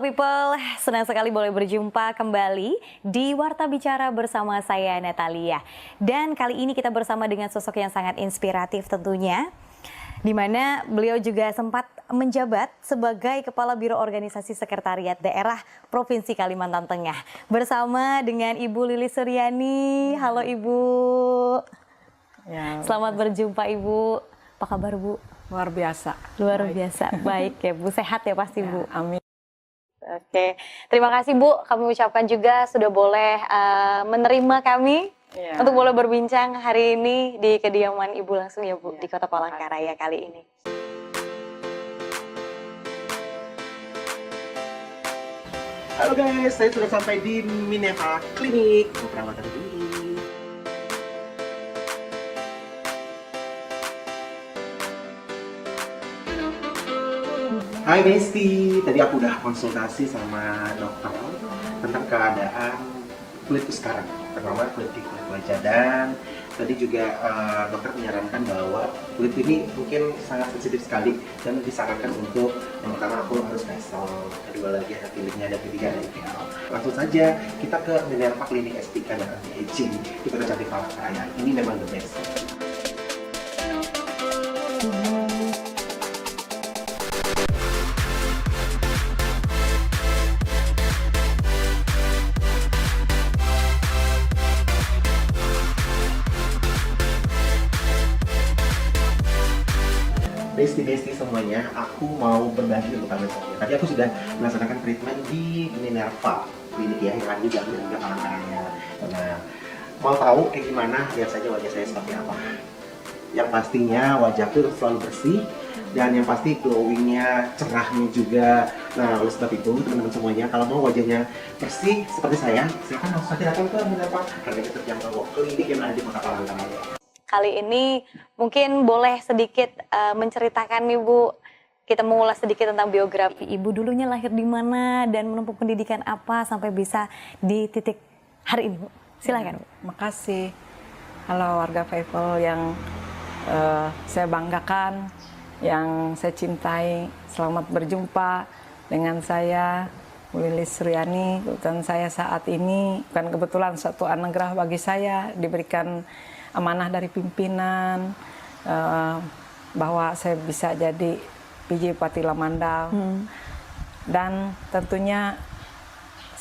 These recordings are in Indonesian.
People, senang sekali boleh berjumpa kembali di Warta Bicara bersama saya Natalia. Dan kali ini kita bersama dengan sosok yang sangat inspiratif tentunya, di mana beliau juga sempat menjabat sebagai Kepala Biro Organisasi Sekretariat Daerah Provinsi Kalimantan Tengah. Bersama dengan Ibu Lilis Suryani. Halo Ibu. Ya, selamat berjumpa Ibu. Apa kabar Bu? Luar biasa. Luar biasa. Baik ya Bu, sehat ya pasti Bu. Amin. Oke, terima kasih Bu. Kami ucapkan juga sudah boleh menerima kami untuk boleh berbincang hari ini di kediaman Ibu langsung ya Bu, di Kota Palangkaraya kali ini. Halo guys, saya sudah sampai di Minerva Klinik perawatan gigi. Hai Besti, tadi aku udah konsultasi sama dokter tentang keadaan kulitku sekarang, terutama kulit wajah, dan tadi juga dokter menyarankan bahwa kulit ini mungkin sangat sensitif sekali dan disarankan untuk yang pertama aku harus facial, kedua lagi ada peelingnya, dan ketiga ada IPL. Langsung saja kita ke Minerva Klinik Estetika dan Anti-Aging di Kota Cantik Palangkaraya. Ini memang the best. Besti semuanya, aku mau berbagi untuk kalian semua. Tadi aku sudah melaksanakan treatment di Minerva Klinik ya, yang ada di Palangkaraya. Nah, mau tahu kayak gimana? Lihat saja wajah saya seperti apa. Yang pastinya wajahku selalu bersih, dan yang pasti glowingnya, cerahnya juga. Nah, oleh sebab itu teman-teman semuanya, kalau mau wajahnya bersih seperti saya, silakan langsung saja datang ke Minerva. Karena kita terjangkau klinik yang ada di Kota Palangkaraya. Kali ini mungkin boleh sedikit menceritakan nih Bu, kita mengulas sedikit tentang biografi Ibu, dulunya lahir di mana dan menempuh pendidikan apa sampai bisa di titik hari ini Bu. Silakan Bu. Makasih. Halo warga People yang saya banggakan, yang saya cintai. Selamat berjumpa dengan saya, Bu Lilis Suryani. Kebetulan saya saat ini, bukan kebetulan, suatu anugerah bagi saya, diberikan amanah dari pimpinan bahwa saya bisa jadi PJ Bupati Lamandau. Dan tentunya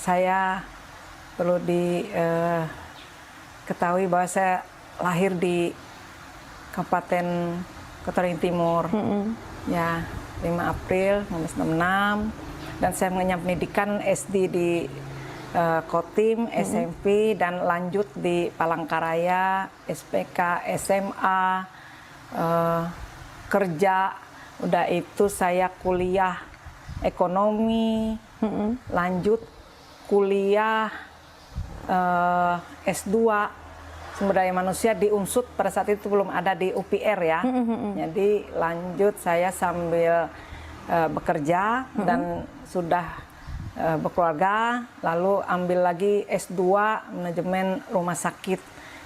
saya perlu diketahui bahwa saya lahir di Kabupaten Kota Timur, ya 5 April 1966, dan saya mengenyam pendidikan SD di Kotim, SMP, dan lanjut di Palangkaraya, SPK, SMA, kerja. Udah itu saya kuliah ekonomi, lanjut kuliah S2 sumber daya manusia di Unsud. Pada saat itu belum ada di UPR ya. Jadi lanjut saya sambil bekerja dan sudah berkeluarga, lalu ambil lagi S2 manajemen rumah sakit,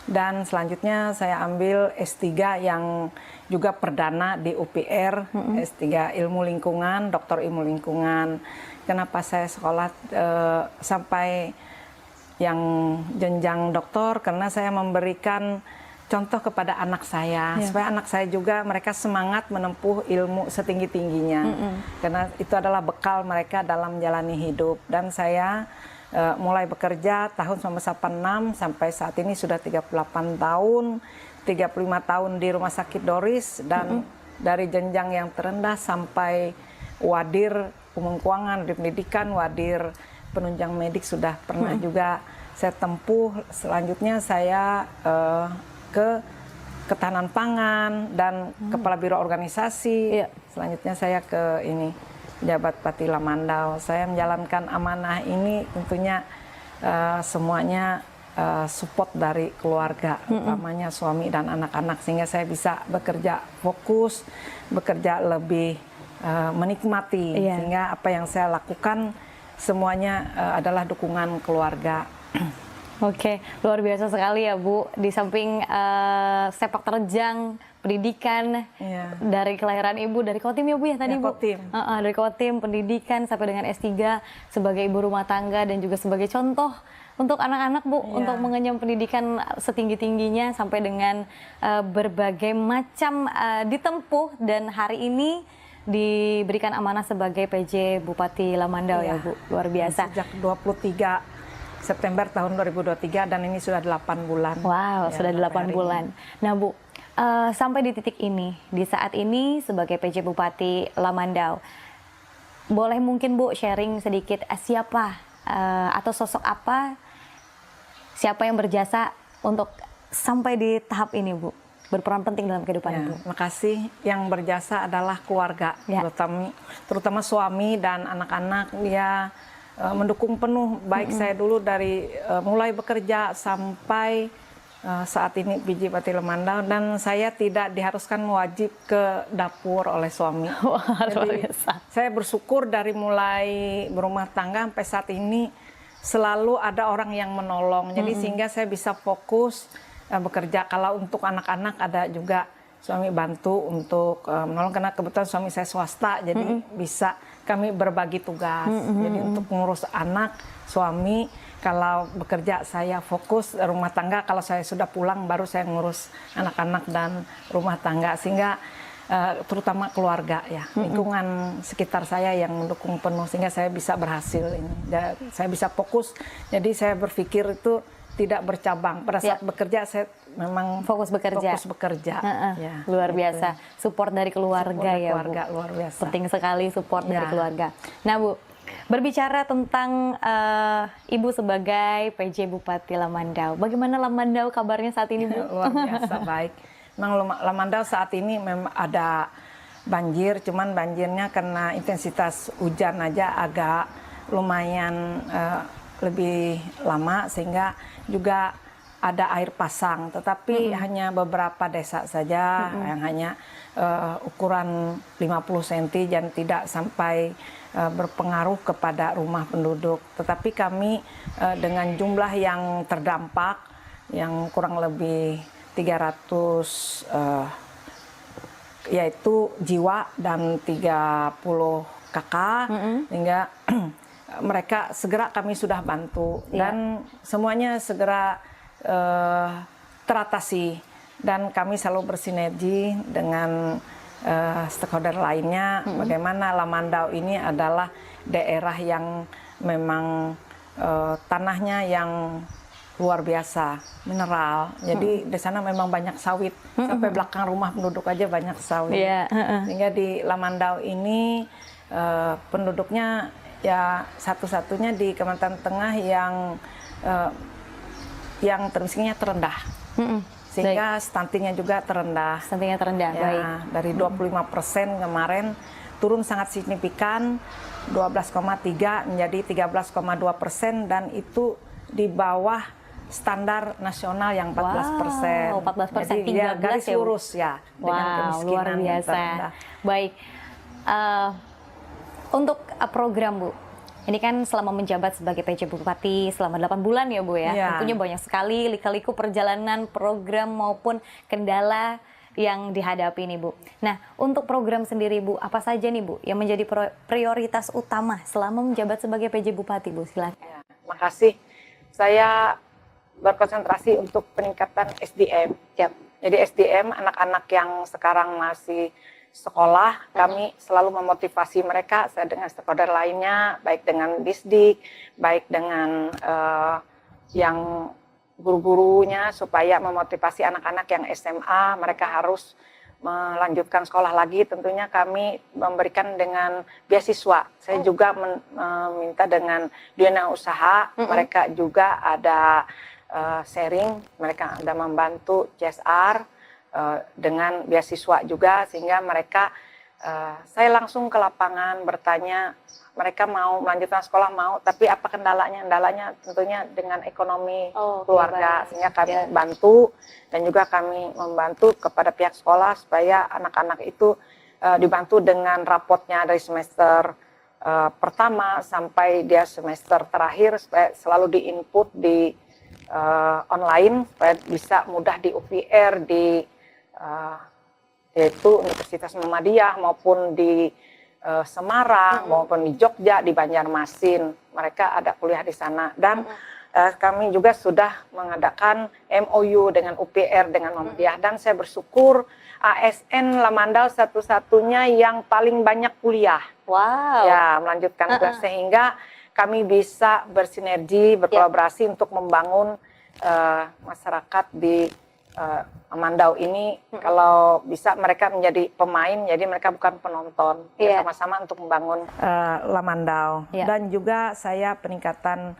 dan selanjutnya saya ambil S3 yang juga perdana di UPR, S3 ilmu lingkungan, doktor ilmu lingkungan. Kenapa saya sekolah sampai yang jenjang doktor? Karena saya memberikan contoh kepada anak saya, supaya anak saya juga mereka semangat menempuh ilmu setinggi-tingginya. Karena itu adalah bekal mereka dalam menjalani hidup. Dan saya mulai bekerja tahun 1986 sampai saat ini sudah 38 tahun, 35 tahun di Rumah Sakit Doris, dan dari jenjang yang terendah sampai wadir umum keuangan, di pendidikan, wadir penunjang medik sudah pernah juga saya tempuh. Selanjutnya saya ke ketahanan pangan dan kepala biro organisasi. Selanjutnya saya ke ini pejabat Bupati Lamandau. Saya menjalankan amanah ini tentunya semuanya support dari keluarga, utamanya suami dan anak-anak, sehingga saya bisa bekerja fokus, bekerja lebih menikmati, sehingga apa yang saya lakukan semuanya adalah dukungan keluarga. Oke, luar biasa sekali ya Bu. Di samping sepak terjang pendidikan dari kelahiran Ibu dari Kotim ya Bu ya tadi Bu. Kotim. Dari Kotim pendidikan sampai dengan S3 sebagai ibu rumah tangga dan juga sebagai contoh untuk anak-anak Bu untuk mengenyam pendidikan setinggi-tingginya sampai dengan berbagai macam ditempuh dan hari ini diberikan amanah sebagai PJ Bupati Lamandau ya Bu. Luar biasa. Sejak 23 September tahun 2023 dan ini sudah 8 bulan. Wow, sudah 8 bulan. Nah Bu, sampai di titik ini, di saat ini sebagai PJ Bupati Lamandau, boleh mungkin Bu sharing sedikit siapa atau sosok apa, siapa yang berjasa untuk sampai di tahap ini Bu, berperan penting dalam kehidupan Ibu? Makasih. Yang berjasa adalah keluarga, terutama suami dan anak-anak. Dia mendukung penuh, baik saya dulu dari mulai bekerja sampai saat ini PJ Bupati Lamandau, dan saya tidak diharuskan wajib ke dapur oleh suami. Jadi saya bersyukur dari mulai berumah tangga sampai saat ini selalu ada orang yang menolong. Jadi sehingga saya bisa fokus bekerja. Kalau untuk anak-anak ada juga suami bantu untuk menolong, karena kebetulan suami saya swasta, jadi bisa kami berbagi tugas. Jadi untuk mengurus anak, suami, kalau bekerja saya fokus rumah tangga, kalau saya sudah pulang baru saya ngurus anak-anak dan rumah tangga. Sehingga terutama keluarga ya, lingkungan sekitar saya yang mendukung penuh sehingga saya bisa berhasil ini. Saya bisa fokus, jadi saya berpikir itu tidak bercabang. Pada saat bekerja saya memang fokus bekerja. Ya, luar biasa. Support dari keluarga support ya keluarga, Bu. luar biasa. Penting sekali support dari keluarga. Nah Bu, berbicara tentang Ibu sebagai PJ Bupati Lamandau, bagaimana Lamandau kabarnya saat ini Bu? Luar biasa baik. Memang Lamandau saat ini memang ada banjir, cuman banjirnya karena intensitas hujan aja agak lumayan lebih lama, sehingga juga ada air pasang, tetapi hanya beberapa desa saja yang hanya ukuran 50 cm dan tidak sampai berpengaruh kepada rumah penduduk. Tetapi kami dengan jumlah yang terdampak yang kurang lebih 300 yaitu jiwa dan 30 kakak, hingga mereka segera kami sudah bantu dan semuanya segera teratasi, dan kami selalu bersinergi dengan stakeholder lainnya. Bagaimana Lamandau ini adalah daerah yang memang tanahnya yang luar biasa, mineral. Jadi di sana memang banyak sawit, sampai belakang rumah penduduk aja banyak sawit. Sehingga di Lamandau ini penduduknya ya satu-satunya di Kalimantan Tengah yang termiskinnya terendah, sehingga stuntingnya juga terendah. Stuntingnya terendah, ya, baik. Dari 25% kemarin turun sangat signifikan, 12,3 menjadi 13,2%, dan itu di bawah standar nasional yang 14%. Wow, 14%, Jadi 13 dia garis ya, Bu? lurus ya, dengan kemiskinan luar yang biasa. terendah. Baik. Untuk program Bu, ini kan selama menjabat sebagai PJ Bupati selama 8 bulan ya Bu ya, tentunya banyak sekali lika-liku perjalanan program maupun kendala yang dihadapi nih Bu. Nah, untuk program sendiri Bu, apa saja nih Bu yang menjadi prioritas utama selama menjabat sebagai PJ Bupati Bu? Silakan. Ya, makasih. Saya berkonsentrasi untuk peningkatan SDM. Jadi SDM anak-anak yang sekarang masih sekolah, kami selalu memotivasi mereka, saya dengan stakeholder lainnya, baik dengan Disdik, baik dengan yang guru-gurunya, supaya memotivasi anak-anak yang SMA, mereka harus melanjutkan sekolah lagi. Tentunya kami memberikan dengan beasiswa. Saya juga meminta dengan dunia usaha, mereka juga ada sharing, mereka ada membantu CSR, dengan beasiswa juga, sehingga mereka saya langsung ke lapangan bertanya, mereka mau melanjutkan sekolah, mau, tapi apa kendalanya? Kendalanya tentunya dengan ekonomi keluarga, sehingga kami bantu, dan juga kami membantu kepada pihak sekolah supaya anak-anak itu dibantu dengan rapotnya dari semester pertama sampai dia semester terakhir, supaya selalu di-input di online supaya bisa mudah di UPR yaitu Universitas Muhammadiyah maupun di Semarang maupun di Jogja, di Banjarmasin. Mereka ada kuliah di sana dan kami juga sudah mengadakan MOU dengan UPR dengan Muhammadiyah dan saya bersyukur ASN Lamandau satu-satunya yang paling banyak kuliah. Wow. Ya, melanjutkan kelas sehingga kami bisa bersinergi, berkolaborasi untuk membangun masyarakat di Lamandau ini. Kalau bisa mereka menjadi pemain, jadi mereka bukan penonton. Sama-sama untuk membangun Lamandau. Dan juga saya peningkatan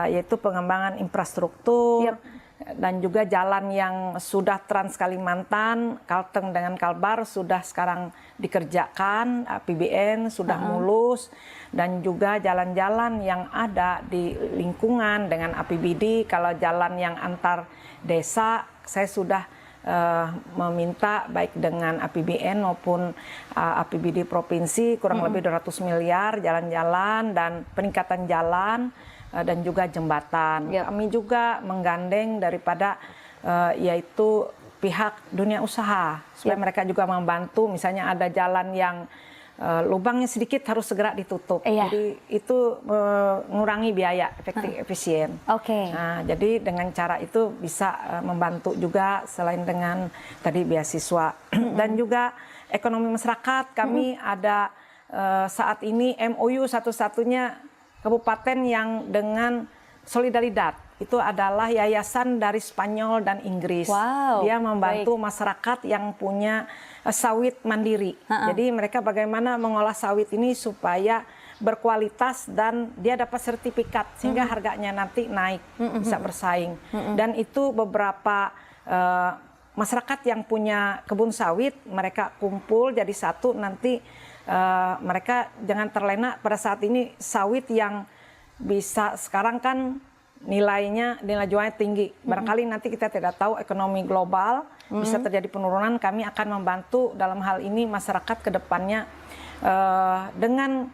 yaitu pengembangan infrastruktur dan juga jalan yang sudah Trans Kalimantan, Kalteng dengan Kalbar sudah sekarang dikerjakan, APBN sudah mulus, dan juga jalan-jalan yang ada di lingkungan dengan APBD. Kalau jalan yang antar desa saya sudah meminta baik dengan APBN maupun APBD provinsi kurang lebih 200 miliar jalan-jalan dan peningkatan jalan dan juga jembatan. Kami juga menggandeng daripada yaitu pihak dunia usaha supaya mereka juga membantu, misalnya ada jalan yang lubangnya sedikit harus segera ditutup. Jadi itu mengurangi biaya, efisien. Nah, jadi dengan cara itu bisa membantu juga selain dengan tadi beasiswa dan juga ekonomi masyarakat. Kami ada saat ini MOU satu-satunya kabupaten yang dengan Solidaridad. Itu adalah yayasan dari Spanyol dan Inggris. Dia membantu masyarakat yang punya sawit mandiri. Jadi mereka bagaimana mengolah sawit ini supaya berkualitas dan dia dapat sertifikat sehingga harganya nanti naik, bisa bersaing. Dan itu beberapa masyarakat yang punya kebun sawit, mereka kumpul jadi satu, nanti mereka jangan terlena pada saat ini sawit yang bisa sekarang kan nilai jualnya tinggi. Barangkali nanti kita tidak tahu ekonomi global bisa terjadi penurunan. Kami akan membantu dalam hal ini masyarakat ke depannya dengan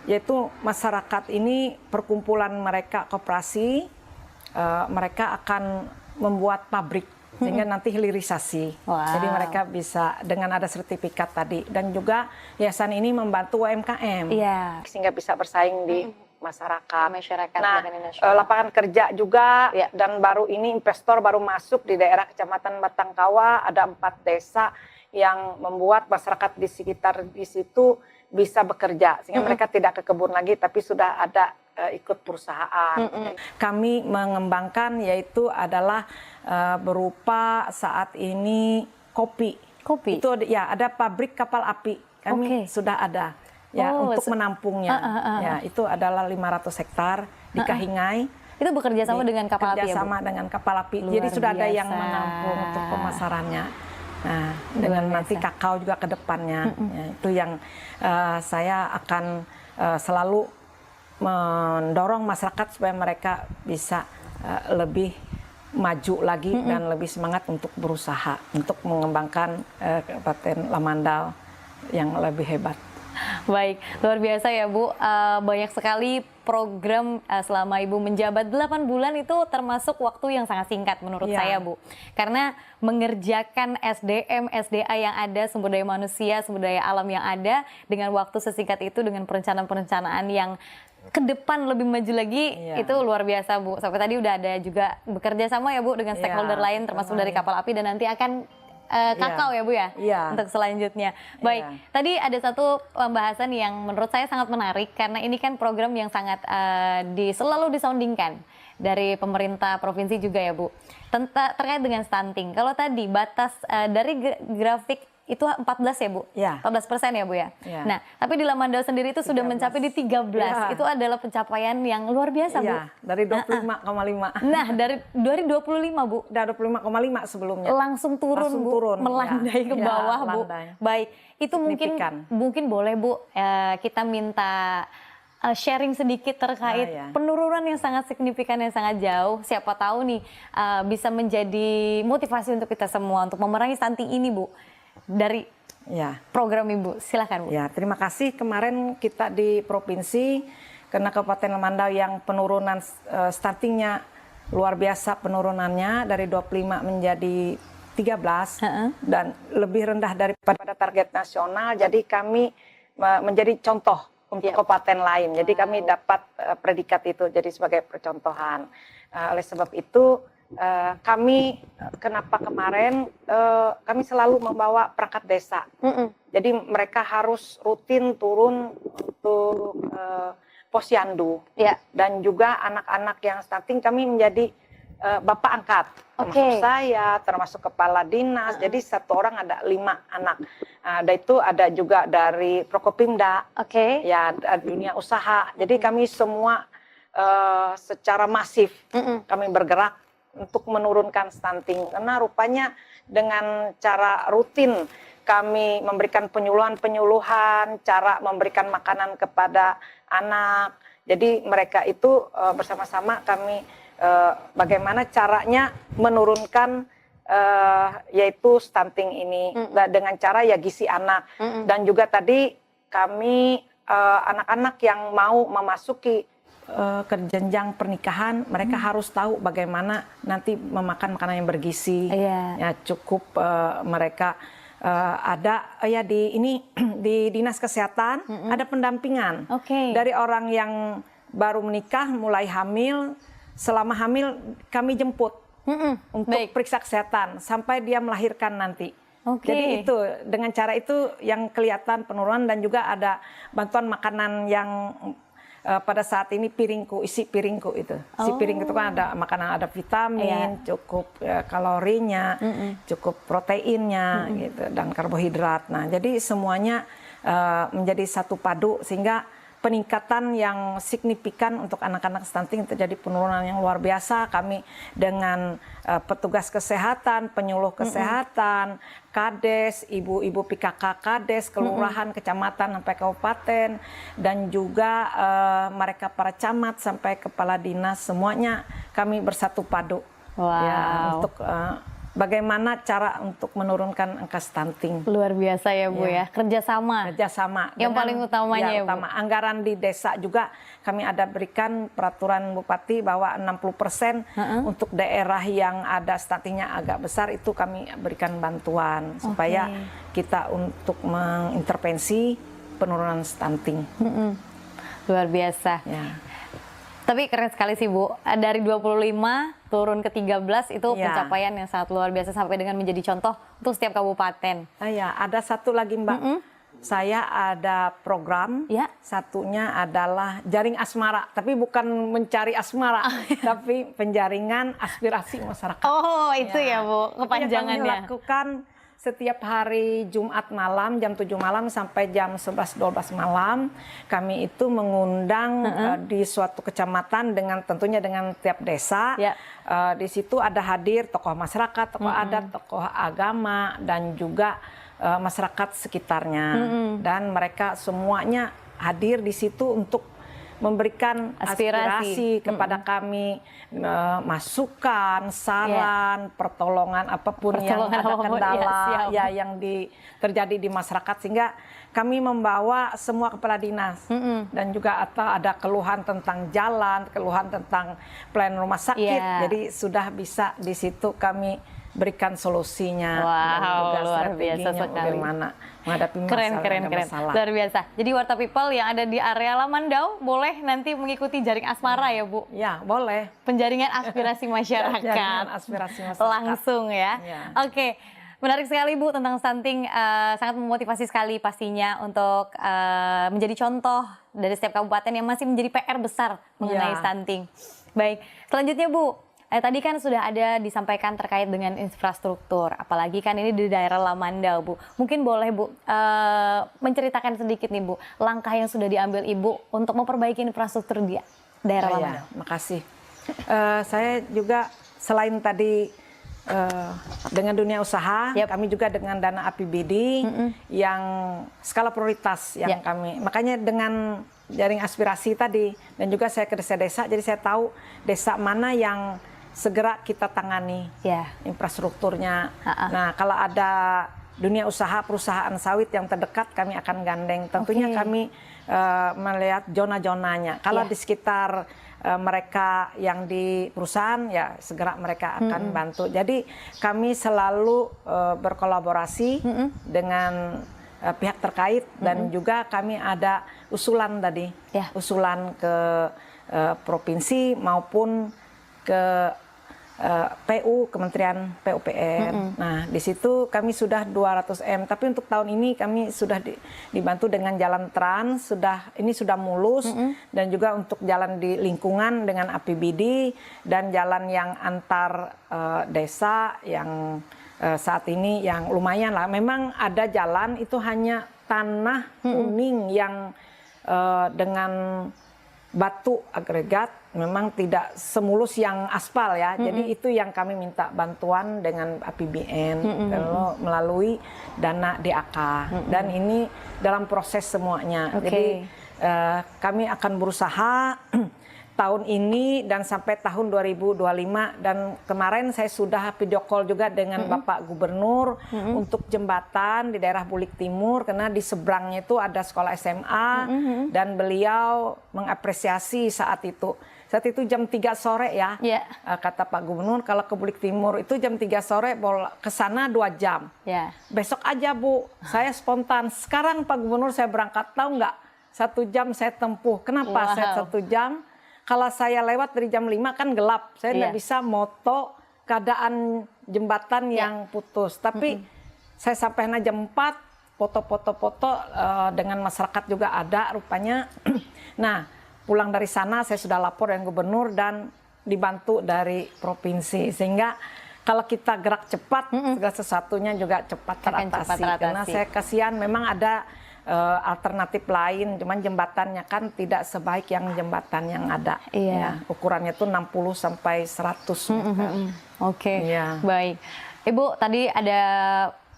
yaitu masyarakat ini perkumpulan mereka koperasi, mereka akan membuat pabrik sehingga nanti hilirisasi. Jadi mereka bisa dengan ada sertifikat tadi dan juga yayasan ini membantu UMKM sehingga bisa bersaing di masyarakat. Nah, lapangan kerja juga dan baru ini investor baru masuk di daerah Kecamatan Batangkawa, ada 4 desa yang membuat masyarakat di sekitar di situ bisa bekerja sehingga mereka tidak ke kebun lagi tapi sudah ada ikut perusahaan. Kami mengembangkan yaitu adalah berupa saat ini kopi. Itu ya ada pabrik kapal api. Kami sudah ada untuk menampungnya. Ya, itu adalah 500 hektar di Kahingai. Itu bekerja sama dengan kapal api ya, Bu? Sama dengan kapal api. Jadi sudah ada yang menampung untuk pemasarannya. Nah, dengan nanti kakao juga ke depannya. Ya, itu yang saya akan selalu mendorong masyarakat supaya mereka bisa lebih maju lagi dan lebih semangat untuk berusaha untuk mengembangkan Kabupaten Lamandau yang lebih hebat. Baik, luar biasa ya Bu, banyak sekali program selama Ibu menjabat 8 bulan itu termasuk waktu yang sangat singkat menurut saya Bu. Karena mengerjakan SDM, SDA yang ada, sumber daya manusia, sumber daya alam yang ada dengan waktu sesingkat itu dengan perencanaan-perencanaan yang ke depan lebih maju lagi itu luar biasa Bu. Sampai tadi udah ada juga bekerja sama ya Bu dengan stakeholder lain termasuk dari kapal api dan nanti akan kakao ya Bu ya untuk selanjutnya. Baik, tadi ada satu pembahasan yang menurut saya sangat menarik karena ini kan program yang sangat selalu disoundingkan dari pemerintah provinsi juga ya Bu. Terkait dengan stunting. Kalau tadi batas dari grafik itu 14 ya Bu? 14% ya Bu ya? Nah, tapi di Lamandau sendiri itu sudah mencapai di 13. Itu adalah pencapaian yang luar biasa Bu. Dari 25,5. Nah, dari 25 Bu. Dari 25,5 sebelumnya. Langsung turun Bu, melandai ke bawah Bu. Baik, itu mungkin boleh Bu kita minta sharing sedikit terkait penurunan yang sangat signifikan, yang sangat jauh. Siapa tahu nih bisa menjadi motivasi untuk kita semua untuk memerangi stunting ini Bu. Dari program Ibu, silakan Bu. Ya, terima kasih. Kemarin kita di provinsi karena Kabupaten Lamandau yang penurunan stuntingnya luar biasa penurunannya dari 25 menjadi 13 dan lebih rendah daripada target nasional. Jadi kami menjadi contoh untuk kabupaten lain. Jadi kami dapat predikat itu jadi sebagai percontohan. Oleh sebab itu kami kenapa kemarin kami selalu membawa perangkat desa. Jadi mereka harus rutin turun untuk posyandu. Dan juga anak-anak yang stunting kami menjadi bapak angkat, termasuk saya, termasuk kepala dinas. Jadi satu orang ada 5 anak. Dan itu ada juga dari Prokopimda, ya dunia usaha. Jadi kami semua secara masif kami bergerak untuk menurunkan stunting. Karena rupanya dengan cara rutin kami memberikan penyuluhan, cara memberikan makanan kepada anak. Jadi mereka itu bersama-sama kami bagaimana caranya menurunkan yaitu stunting ini dengan cara ya gizi anak. Dan juga tadi kami anak-anak yang mau memasuki ke jenjang pernikahan, mereka harus tahu bagaimana nanti memakan makanan yang bergizi. Ya cukup mereka ada ya di dinas kesehatan ada pendampingan dari orang yang baru menikah mulai hamil. Selama hamil kami jemput untuk periksa kesehatan sampai dia melahirkan nanti. Jadi itu dengan cara itu yang kelihatan penurunan. Dan juga ada bantuan makanan yang pada saat ini piringku, isi piringku itu. Si piring itu kan ada makanan, ada vitamin, cukup kalorinya, cukup proteinnya gitu, dan karbohidrat. Nah jadi semuanya menjadi satu padu sehingga peningkatan yang signifikan untuk anak-anak stunting, terjadi penurunan yang luar biasa. Kami dengan petugas kesehatan, penyuluh kesehatan, kades, ibu-ibu PKK kades, kelurahan, kecamatan sampai kabupaten, dan juga mereka para camat sampai kepala dinas, semuanya kami bersatu padu ya, untuk bagaimana cara untuk menurunkan angka stunting. Luar biasa ya Bu ya, kerjasama yang paling utamanya ya Bu. Anggaran di desa juga kami ada berikan peraturan Bupati bahwa 60% untuk daerah yang ada stuntingnya agak besar itu kami berikan bantuan supaya kita untuk mengintervensi penurunan stunting. Luar biasa. Tapi keren sekali sih Bu, dari 25 turun ke 13 itu pencapaian yang sangat luar biasa sampai dengan menjadi contoh untuk setiap kabupaten. Ya, ada satu lagi Mbak, saya ada program, satunya adalah jaring asmara, tapi bukan mencari asmara, tapi penjaringan aspirasi masyarakat. Oh itu ya Bu, kepanjangannya. Kami lakukan setiap hari Jumat malam jam 7 malam sampai jam 11-12 malam. Kami itu mengundang di suatu kecamatan dengan tentunya dengan tiap desa. Di situ ada hadir tokoh masyarakat, tokoh adat, tokoh agama, dan juga masyarakat sekitarnya. Dan mereka semuanya hadir di situ untuk memberikan aspirasi kepada kami, masukan, saran, pertolongan apapun yang ada kendala yang terjadi di masyarakat, sehingga kami membawa semua kepala dinas dan juga ada keluhan tentang jalan, keluhan tentang pelayanan rumah sakit, jadi sudah bisa di situ kami berikan solusinya dan juga strateginya bagaimana menghadapi masalah. Luar biasa. Jadi Warta People yang ada di area Lamandau boleh nanti mengikuti jaring asmara ya Bu? Ya boleh. Penjaringan aspirasi masyarakat. Penjaringan aspirasi masyarakat. Langsung ya. Oke. Menarik sekali Bu tentang stunting, sangat memotivasi sekali pastinya untuk menjadi contoh dari setiap kabupaten yang masih menjadi PR besar mengenai stunting. Baik, selanjutnya Bu. Tadi kan sudah ada disampaikan terkait dengan infrastruktur, apalagi kan ini di daerah Lamandau Bu. Mungkin boleh Bu menceritakan sedikit nih Bu, langkah yang sudah diambil Ibu untuk memperbaiki infrastruktur di daerah Lamandau. Makasih. Saya juga selain tadi dengan dunia usaha, kami juga dengan dana APBD yang skala prioritas yang kami. Makanya dengan jaring aspirasi tadi dan juga saya ke desa-desa, jadi saya tahu desa mana yang segera kita tangani infrastrukturnya. Nah, kalau ada dunia usaha perusahaan sawit yang terdekat kami akan gandeng. Tentunya kami melihat zona-zonanya. Kalau di sekitar mereka yang di perusahaan, ya segera mereka akan bantu. Jadi kami selalu berkolaborasi dengan pihak terkait dan juga kami ada usulan tadi, usulan ke provinsi maupun ke PU, Kementerian PUPR. Nah, di situ kami sudah 200 M. Tapi untuk tahun ini kami sudah dibantu dengan jalan trans, ini sudah mulus, dan juga untuk jalan di lingkungan dengan APBD dan jalan yang antar desa yang saat ini yang lumayan lah. Memang ada jalan itu hanya tanah kuning yang dengan batu agregat, memang tidak semulus yang aspal ya. Jadi itu yang kami minta bantuan dengan APBN melalui dana DAK. Dan ini dalam proses semuanya. Jadi kami akan berusaha tahun ini dan sampai tahun 2025, dan kemarin saya sudah video call juga dengan Bapak Gubernur untuk jembatan di daerah Bulik Timur, karena di seberangnya itu ada sekolah SMA dan beliau mengapresiasi saat itu. Saat itu jam 3 sore ya, kata Pak Gubernur, kalau ke Bulik Timur itu jam 3 sore, ke sana 2 jam. Besok aja Bu, saya spontan. Sekarang Pak Gubernur saya berangkat, tahu nggak? 1 jam saya tempuh. Kenapa saya 1 jam? Kalau saya lewat dari jam 5 kan gelap, saya tidak bisa moto keadaan jembatan yang putus. Tapi saya sampai jam 4, foto-foto dengan masyarakat juga ada rupanya. Nah, pulang dari sana saya sudah lapor dengan gubernur dan dibantu dari provinsi. Sehingga kalau kita gerak cepat, segala sesuatunya juga cepat teratasi. Karena saya kasihan memang ada alternatif lain, cuman jembatannya kan tidak sebaik yang jembatan yang ada. Ya, ukurannya tuh 60 sampai 100 meter. Baik. Ibu, tadi ada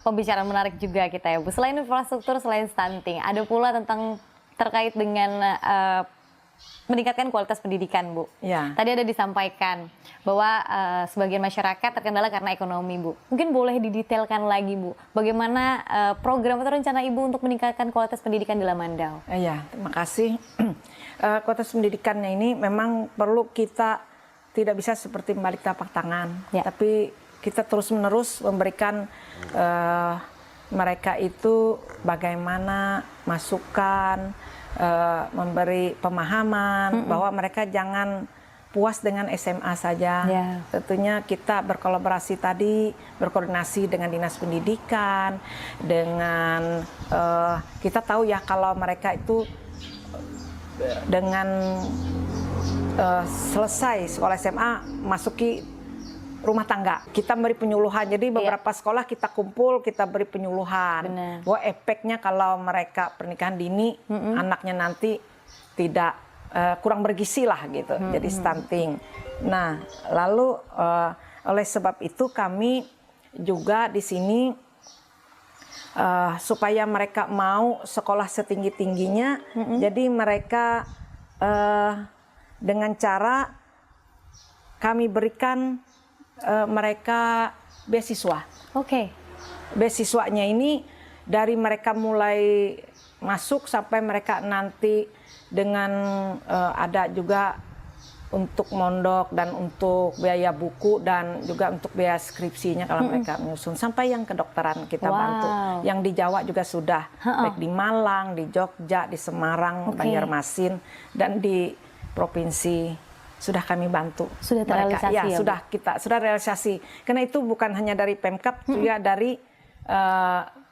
pembicaraan menarik juga kita ya, Bu. Selain infrastruktur, selain stunting, ada pula tentang terkait dengan meningkatkan kualitas pendidikan, Bu. Tadi ada disampaikan bahwa sebagian masyarakat terkendala karena ekonomi, Bu. Mungkin boleh didetailkan lagi, Bu, bagaimana program atau rencana Ibu untuk meningkatkan kualitas pendidikan di Lamandau? Terima kasih. Kualitas pendidikannya ini memang perlu kita tidak bisa seperti membalik telapak tangan, tapi kita terus-menerus memberikan mereka itu bagaimana masukan, memberi pemahaman bahwa mereka jangan puas dengan SMA saja. Tentunya kita berkolaborasi tadi, berkoordinasi dengan Dinas Pendidikan, dengan kita tahu ya kalau mereka itu dengan selesai sekolah SMA masuki rumah tangga, kita beri penyuluhan. Jadi beberapa sekolah kita kumpul, kita beri penyuluhan. Bahwa efeknya kalau mereka pernikahan dini, anaknya nanti tidak kurang bergizi lah gitu, jadi stunting. Nah, lalu oleh sebab itu kami juga di sini supaya mereka mau sekolah setinggi-tingginya, jadi mereka dengan cara kami berikan mereka beasiswa. Beasiswanya ini dari mereka mulai masuk sampai mereka nanti dengan ada juga untuk mondok dan untuk biaya buku dan juga untuk biaya skripsinya kalau mereka menyusun, sampai yang kedokteran kita bantu. Yang di Jawa juga sudah, baik di Malang, di Jogja, di Semarang, Banjarmasin, dan di provinsi sudah kami bantu. Sudah terrealisasi mereka. Sudah realisasi. Karena itu bukan hanya dari Pemkab, juga dari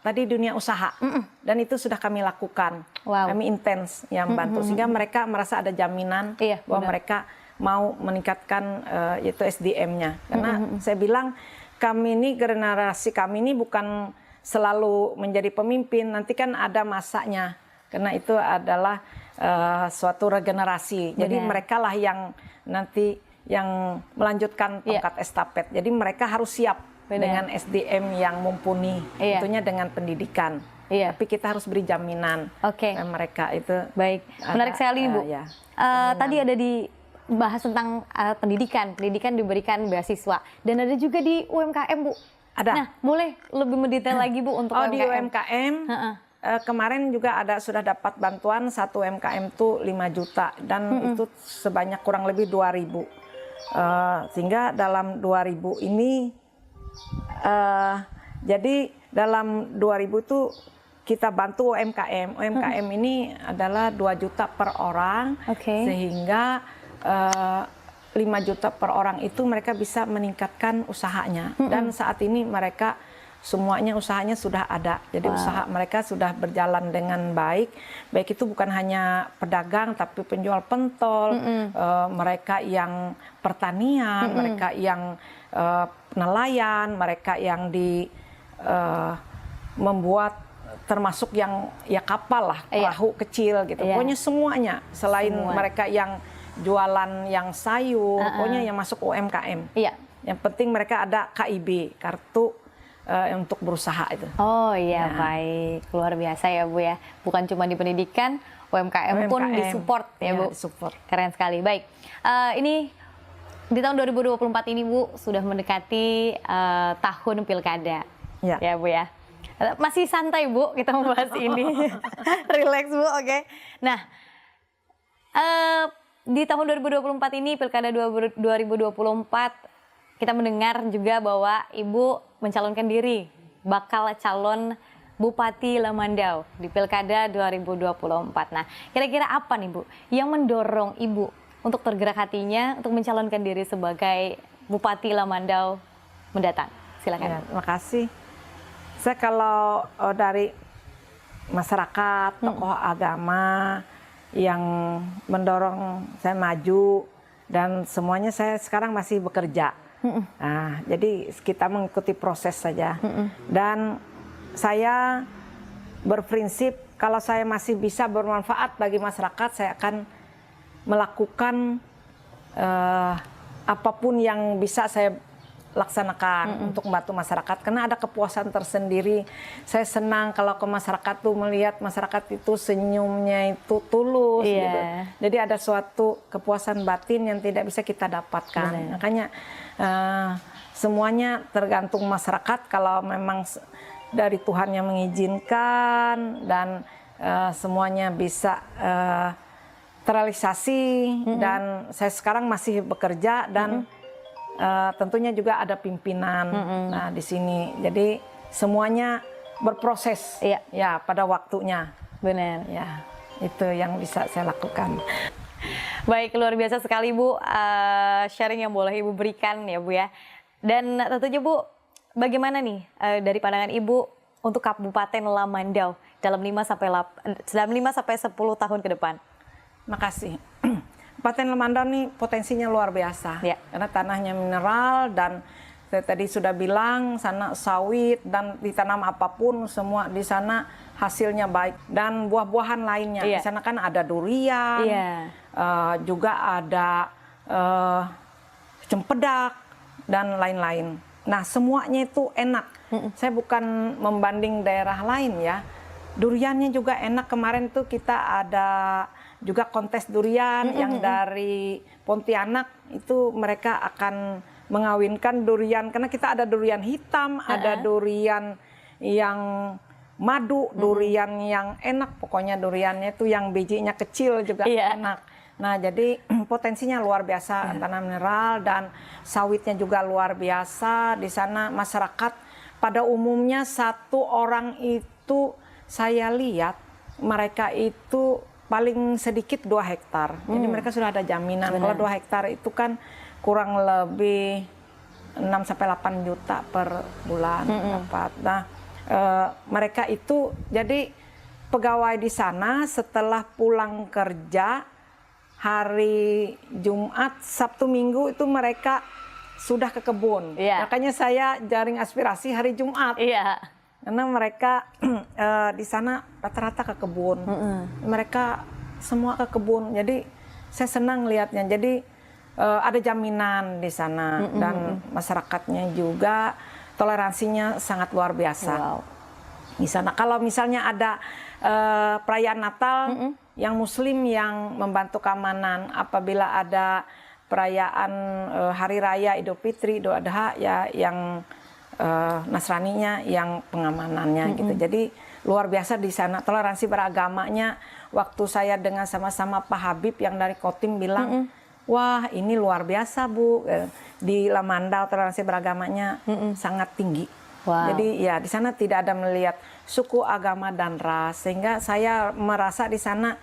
tadi dunia usaha. Dan itu sudah kami lakukan. Kami intens yang bantu, sehingga mereka merasa ada jaminan bahwa mereka mau meningkatkan yaitu SDM-nya. Karena saya bilang kami ini, generasi kami ini bukan selalu menjadi pemimpin, nanti kan ada masanya. Karena itu adalah suatu regenerasi. Jadi mereka lah yang nanti yang melanjutkan tongkat estafet. Jadi mereka harus siap dengan SDM yang mumpuni, tentunya dengan pendidikan. Tapi kita harus beri jaminan mereka itu. Baik, menarik sekali Bu. Tadi ada dibahas tentang pendidikan diberikan beasiswa, dan ada juga di UMKM Bu. Ada. Nah, boleh lebih mendetail lagi Bu untuk Di UMKM? UMKM kemarin juga sudah dapat bantuan satu UMKM tuh 5 juta dan itu sebanyak kurang lebih 2.000. Sehingga dalam 2.000 ini jadi dalam 2.000 itu kita bantu UMKM. UMKM ini adalah 2 juta per orang, sehingga 5 juta per orang itu mereka bisa meningkatkan usahanya. Dan saat ini mereka semuanya usahanya sudah ada. Jadi usaha mereka sudah berjalan dengan baik. Baik itu bukan hanya pedagang, tapi penjual pentol, mereka yang pertanian, mereka yang nelayan, mereka yang membuat termasuk yang ya kapal lah, perahu kecil gitu. Pokoknya semuanya. Selain mereka yang jualan yang sayur, pokoknya yang masuk UMKM. Yang penting mereka ada KIB, kartu untuk berusaha itu. Oh iya, baik. Luar biasa ya Bu ya. Bukan cuma di pendidikan, UMKM pun disupport ya Bu. Disupport. Keren sekali. Baik, ini di tahun 2024 ini Bu sudah mendekati tahun pilkada. Ya Bu ya. Masih santai Bu kita membahas ini. Relax Bu, oke. Nah, di tahun 2024 ini, Pilkada 2024, kita mendengar juga bahwa Ibu mencalonkan diri bakal calon Bupati Lamandau di Pilkada 2024. Nah, kira-kira apa nih Bu yang mendorong Ibu untuk tergerak hatinya untuk mencalonkan diri sebagai Bupati Lamandau mendatang? Silakan. Terima kasih. Saya kalau dari masyarakat, tokoh agama yang mendorong saya maju, dan semuanya saya sekarang masih bekerja. Nah, jadi kita mengikuti proses saja. Dan saya berprinsip kalau saya masih bisa bermanfaat bagi masyarakat, saya akan melakukan apapun yang bisa saya laksanakan untuk membantu masyarakat, karena ada kepuasan tersendiri. Saya senang kalau ke masyarakat tuh melihat masyarakat itu senyumnya itu tulus gitu. Jadi ada suatu kepuasan batin yang tidak bisa kita dapatkan. Makanya semuanya tergantung masyarakat. Kalau memang dari Tuhan yang mengizinkan dan semuanya bisa terrealisasi, dan saya sekarang masih bekerja dan tentunya juga ada pimpinan nah di sini. Jadi semuanya berproses ya pada waktunya. Benar. Ya, itu yang bisa saya lakukan. Baik, luar biasa sekali Bu sharing yang boleh Ibu berikan ya Bu ya. Dan tentunya Bu, bagaimana nih dari pandangan Ibu untuk Kabupaten Lamandau dalam 5 sampai 10 tahun ke depan? Makasih. Kabupaten Lamandau ini potensinya luar biasa, karena tanahnya mineral, dan saya tadi sudah bilang sana sawit, dan ditanam apapun semua di sana hasilnya baik, dan buah-buahan lainnya. Di sana kan ada durian, juga ada cempedak dan lain-lain. Nah, semuanya itu enak. Saya bukan membanding daerah lain ya. Duriannya juga enak. Kemarin tuh kita ada juga kontes durian yang dari Pontianak, itu mereka akan mengawinkan durian, karena kita ada durian hitam, ada durian yang madu, durian yang enak, pokoknya duriannya itu yang bijinya kecil juga enak. Nah, jadi potensinya luar biasa, tanah mineral dan sawitnya juga luar biasa. Di sana masyarakat pada umumnya satu orang itu saya lihat mereka itu paling sedikit 2 hektar. Jadi mereka sudah ada jaminan. Kalau 2 hektar itu kan kurang lebih 6-8 juta per bulan dapat. Nah, mereka itu jadi pegawai di sana setelah pulang kerja hari Jumat, Sabtu, Minggu itu mereka sudah ke kebun. Makanya saya jaring aspirasi hari Jumat. Karena mereka di sana rata-rata ke kebun. Mereka semua ke kebun. Jadi saya senang lihatnya. Jadi ada jaminan di sana. Dan masyarakatnya juga toleransinya sangat luar biasa. Di sana kalau misalnya ada perayaan Natal yang Muslim yang membantu keamanan, apabila ada perayaan Hari Raya Idul Fitri, Idul Adha ya yang Nasraninya yang pengamanannya gitu. Jadi luar biasa di sana toleransi beragamanya. Waktu saya dengan sama-sama Pak Habib yang dari Kotim bilang, wah ini luar biasa Bu, di Lamandau toleransi beragamanya sangat tinggi. Wow. Jadi ya di sana tidak ada melihat suku, agama dan ras, sehingga saya merasa di sana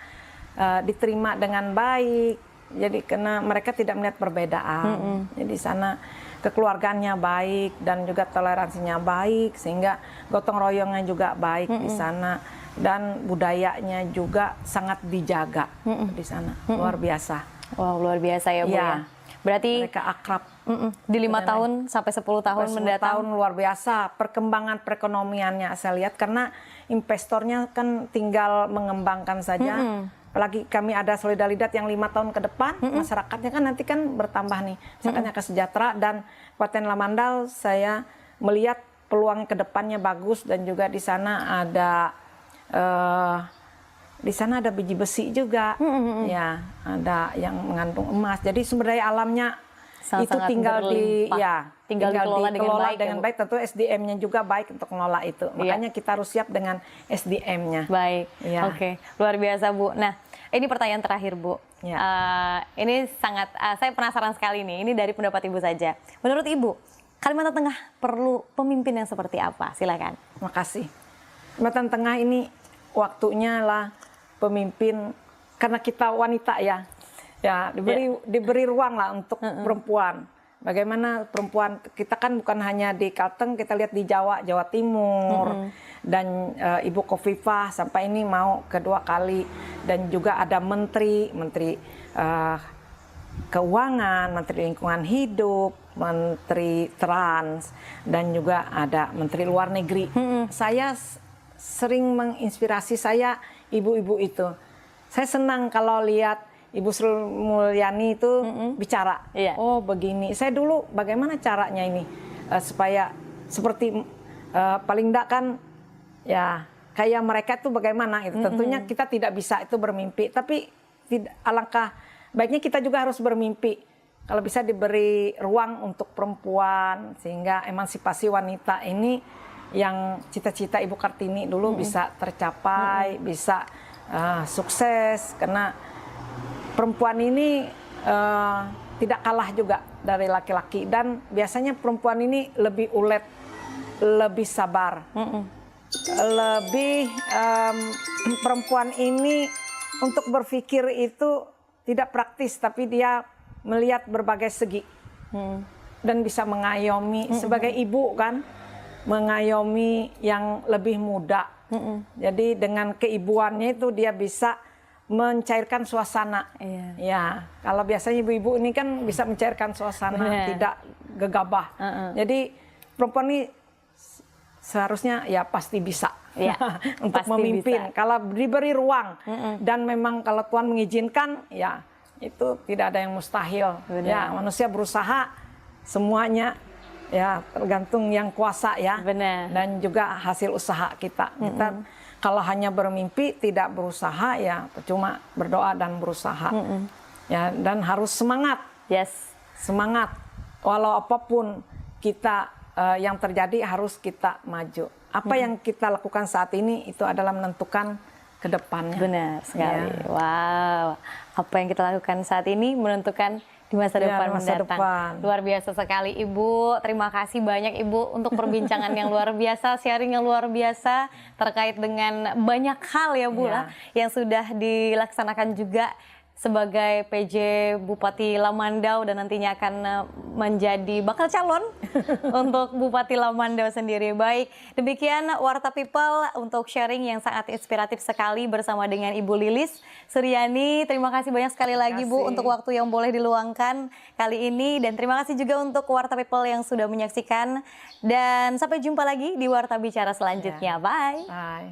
diterima dengan baik. Jadi karena mereka tidak melihat perbedaan. Jadi di sana kekeluargaannya baik dan juga toleransinya baik, sehingga gotong royongnya juga baik di sana, dan budayanya juga sangat dijaga di sana. Luar biasa. Wow, luar biasa ya Bu ya. Berarti Mereka akrab. di 5 tahun sampai 10 tahun 10 mendatang. tahun luar biasa perkembangan perekonomiannya saya lihat, karena investornya kan tinggal mengembangkan saja. Apalagi kami ada Solidaritas yang 5 tahun ke depan, masyarakatnya kan nanti kan bertambah nih, masyarakatnya sejahtera, dan Kabupaten Lamandau saya melihat peluang ke depannya bagus, dan juga di sana ada biji besi juga, ya ada yang mengandung emas. Jadi sumber daya alamnya itu tinggal dikelola dengan baik. Tentu SDM-nya juga baik untuk mengelola itu. Makanya kita harus siap dengan SDM-nya. Baik, Ya. Oke, luar biasa Bu. Nah, ini pertanyaan terakhir Bu. Ya. Ini sangat, saya penasaran sekali nih. Ini dari pendapat Ibu saja. Menurut Ibu, Kalimantan Tengah perlu pemimpin yang seperti apa? Silakan. Terima kasih. Kalimantan Tengah ini waktunya lah pemimpin, karena kita wanita ya diberi ruang lah untuk perempuan. Bagaimana perempuan, kita kan bukan hanya di Kalteng, kita lihat di Jawa Timur, dan Ibu Khofifah sampai ini mau kedua kali, dan juga ada menteri keuangan, menteri lingkungan hidup, menteri trans, dan juga ada menteri luar negeri. Saya sering menginspirasi saya ibu-ibu itu. Saya senang kalau lihat Ibu Sri Mulyani itu bicara, oh begini. Saya dulu bagaimana caranya ini supaya seperti paling enggak kan ya kayak mereka itu bagaimana itu. Tentunya kita tidak bisa itu bermimpi, tapi alangkah baiknya kita juga harus bermimpi. Kalau bisa diberi ruang untuk perempuan, sehingga emansipasi wanita ini yang cita-cita Ibu Kartini dulu bisa tercapai, bisa sukses, karena perempuan ini tidak kalah juga dari laki-laki, dan biasanya perempuan ini lebih ulet, lebih sabar, lebih perempuan ini untuk berpikir itu tidak praktis, tapi dia melihat berbagai segi dan bisa mengayomi sebagai ibu kan, mengayomi yang lebih muda. Jadi dengan keibuannya itu dia bisa mencairkan suasana. Ya, kalau biasanya ibu-ibu ini kan bisa mencairkan suasana, tidak gegabah. Jadi perempuan ini seharusnya ya pasti bisa untuk pasti memimpin. Bisa. Kalau diberi ruang dan memang kalau Tuhan mengizinkan, ya itu tidak ada yang mustahil. Ya, manusia berusaha semuanya. Ya, tergantung yang kuasa ya. Dan juga hasil usaha kita. Kita kalau hanya bermimpi tidak berusaha ya percuma berdoa dan berusaha. Ya, dan harus semangat. Semangat. Walau apapun kita yang terjadi harus kita maju. Apa yang kita lakukan saat ini itu adalah menentukan ke depannya. Benar sekali. Wow. Apa yang kita lakukan saat ini menentukan di masa depan mendatang. Luar biasa sekali Ibu. Terima kasih banyak Ibu untuk perbincangan yang luar biasa, sharing yang luar biasa terkait dengan banyak hal ya Bu lah yang sudah dilaksanakan juga sebagai PJ Bupati Lamandau, dan nantinya akan menjadi bakal calon untuk Bupati Lamandau sendiri. Baik, demikian Warta People untuk sharing yang sangat inspiratif sekali bersama dengan Ibu Lilis Suryani. Terima kasih banyak sekali lagi Bu untuk waktu yang boleh diluangkan kali ini, dan terima kasih juga untuk Warta People yang sudah menyaksikan, dan sampai jumpa lagi di Warta Bicara selanjutnya. Bye. Bye.